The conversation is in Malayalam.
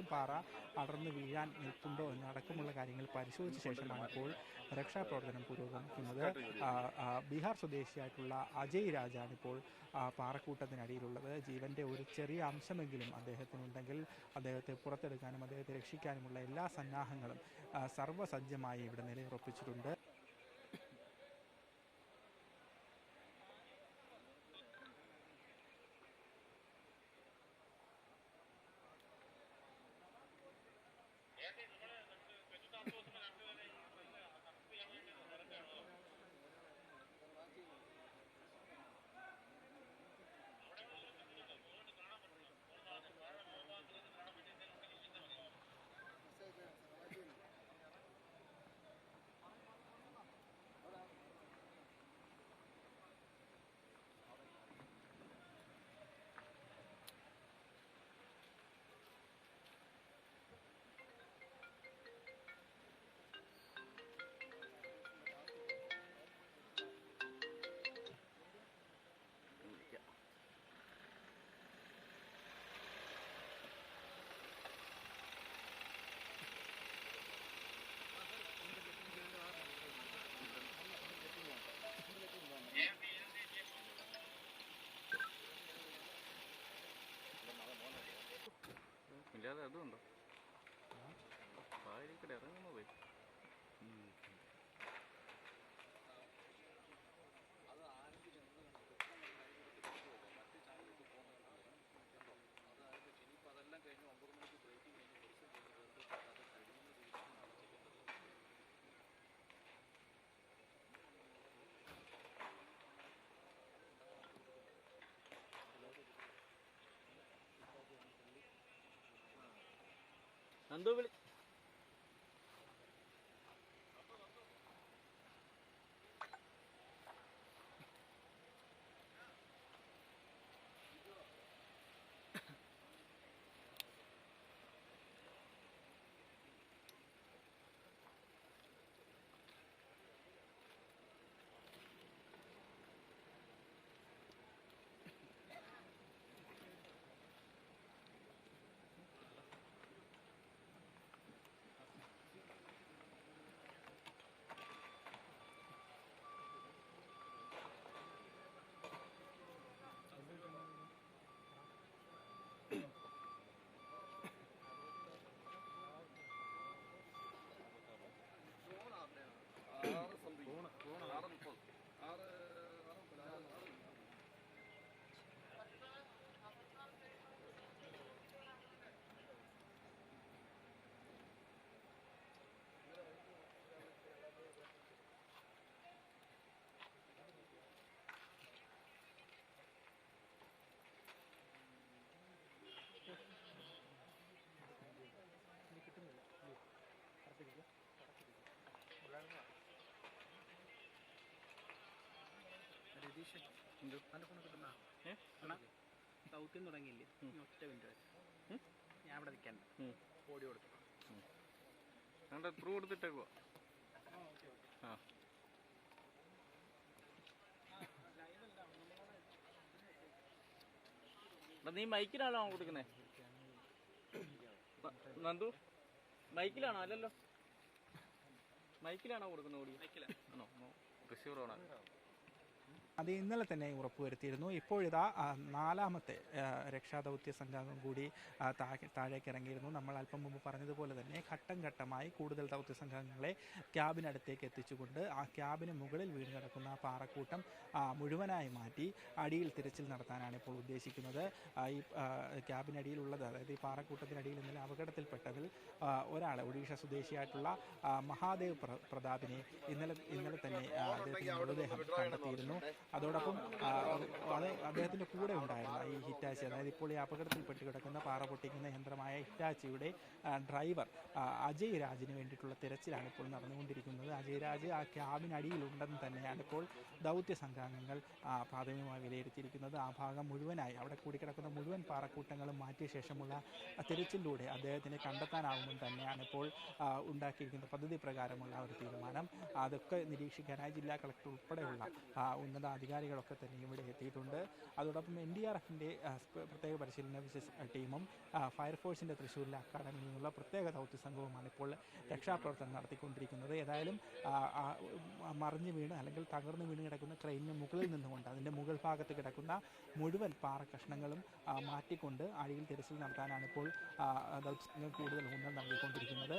ഏതെങ്കിലും പാറ അടർന്നു വീഴാൻ നിൽപ്പുണ്ടോ എന്നടക്കമുള്ള കാര്യങ്ങൾ പരിശോധിച്ച ശേഷമാണ് ഇപ്പോൾ രക്ഷാപ്രവർത്തനം പുരോഗമിക്കുന്നത്. ബീഹാർ സ്വദേശിയായിട്ടുള്ള അജയ് രാജാണ് ഇപ്പോൾ പാറക്കൂട്ടത്തിനടിയിലുള്ളത്. ജീവന്റെ ഒരു ചെറിയ അംശമെങ്കിലും അദ്ദേഹത്തിനുണ്ടെങ്കിൽ അദ്ദേഹത്തെ പുറത്തെടുക്കാനും അദ്ദേഹത്തെ രക്ഷിക്കാനുമുള്ള എല്ലാ സന്നാഹങ്ങളും സർവ്വസജ്ജമായി ഇവിടെ നിലയുറപ്പിച്ചിട്ടുണ്ട്. ഇല്ലാതെ അതുണ്ടോ പായിരിക്കട്ടെ ഇറങ്ങുന്നു പോയി അതെല്ലാം കഴിഞ്ഞ് 9 മണിക്ക് ബ്രേക്കിംഗ് നന്ദു വിളി സൗത്തിൽ തുടങ്ങിയില്ലേ ഒറ്റ മിനിറ്റ് വരെ ഞാൻ ഇവിടെ നിൽക്കണ്ട ഓടി കൊടുത്തു ഞങ്ങളുടെ ത്രൂ കൊടുത്തിട്ടേക്കോ ആ നീ മൈക്കിലാണോ കൊടുക്കുന്നേ നന്ദു മൈക്കിലാണോ അല്ലല്ലോ മൈക്കിലാണോ കൊടുക്കുന്നത് ഓടി ആണോ റിസീവർ ആണോ അത് ഇന്നലെ തന്നെ ഉറപ്പുവരുത്തിയിരുന്നു. ഇപ്പോഴിതാ നാലാമത്തെ രക്ഷാദൗത്യ സംഘം കൂടി താഴേക്ക് ഇറങ്ങിയിരുന്നു. നമ്മൾ അല്പം മുമ്പ് പറഞ്ഞതുപോലെ തന്നെ ഘട്ടം ഘട്ടമായി കൂടുതൽ ദൗത്യ സംഘങ്ങളെ ക്യാബിനടുത്തേക്ക് എത്തിച്ചുകൊണ്ട് ആ ക്യാബിന് മുകളിൽ വീണ് കിടക്കുന്ന ആ പാറക്കൂട്ടം മുഴുവനായി മാറ്റി അടിയിൽ തിരച്ചിൽ നടത്താനാണ് ഇപ്പോൾ ഉദ്ദേശിക്കുന്നത്. ഈ ക്യാബിനടിയിലുള്ളത്, അതായത് ഈ പാറക്കൂട്ടത്തിനടിയിൽ ഇന്നലെ അപകടത്തിൽപ്പെട്ടതിൽ ഒരാളെ ഒഡീഷ സ്വദേശിയായിട്ടുള്ള മഹാദേവ് പ്രതാപിനെ ഇന്നലെ തന്നെ അദ്ദേഹത്തിന്റെ മൃതദേഹം കണ്ടെത്തിയിരുന്നു. അതോടൊപ്പം അത് അദ്ദേഹത്തിന്റെ കൂടെ ഉണ്ടായിരുന്ന ഈ ഹിറ്റാച്ചി, അതായത് ഇപ്പോൾ ഈ അപകടത്തിൽപ്പെട്ട് കിടക്കുന്ന പാറ പൊട്ടിക്കുന്ന യന്ത്രമായ ഹിറ്റാച്ചിയുടെ ഡ്രൈവർ അജയ് രാജിന് വേണ്ടിയിട്ടുള്ള തിരച്ചിലാണ് ഇപ്പോൾ നടന്നുകൊണ്ടിരിക്കുന്നത്. അജയ് രാജ് ആ ക്യാബിനടിയിലുണ്ടെന്ന് തന്നെയാണ് ഇപ്പോൾ ദൗത്യ സംഘാംഗങ്ങൾ പ്രാഥമികമായി വിലയിരുത്തിയിരിക്കുന്നത്. ആ ഭാഗം മുഴുവനായി അവിടെ കൂടിക്കിടക്കുന്ന മുഴുവൻ പാറക്കൂട്ടങ്ങളും മാറ്റിയ ശേഷമുള്ള തിരച്ചിലൂടെ അദ്ദേഹത്തിനെ കണ്ടെത്താനാവുമെന്ന് തന്നെയാണ് ഇപ്പോൾ ഉണ്ടാക്കിയിരിക്കുന്ന പദ്ധതി പ്രകാരമുള്ള ഒരു തീരുമാനം. അതൊക്കെ നിരീക്ഷിക്കാനായി ജില്ലാ കളക്ടർ ഉൾപ്പെടെയുള്ള ഉന്നത അധികാരികളൊക്കെ തന്നെ ഇവിടെ എത്തിയിട്ടുണ്ട്. അതോടൊപ്പം NDRFിൻ്റെ പ്രത്യേക പരിശീലന ടീമും ഫയർഫോഴ്സിൻ്റെ തൃശ്ശൂരിലെ അക്കാഡമിയിൽ നിന്നുള്ള പ്രത്യേക ദൗത്യ സംഘവുമാണ് ഇപ്പോൾ രക്ഷാപ്രവർത്തനം നടത്തിക്കൊണ്ടിരിക്കുന്നത്. ഏതായാലും മറിഞ്ഞു വീണ് അല്ലെങ്കിൽ തകർന്നു വീണ് കിടക്കുന്ന ക്രെയിനിന് മുകളിൽ നിന്നുകൊണ്ട് അതിൻ്റെ മുകൾ ഭാഗത്ത് കിടക്കുന്ന മുഴുവൻ പാറ കഷ്ണങ്ങളും മാറ്റിക്കൊണ്ട് അടിയിൽ തിരച്ചിൽ നടത്താനാണ് ഇപ്പോൾ ദൗത്യസംഘം കൂടുതൽ ഊന്നൽ നൽകിക്കൊണ്ടിരിക്കുന്നത്.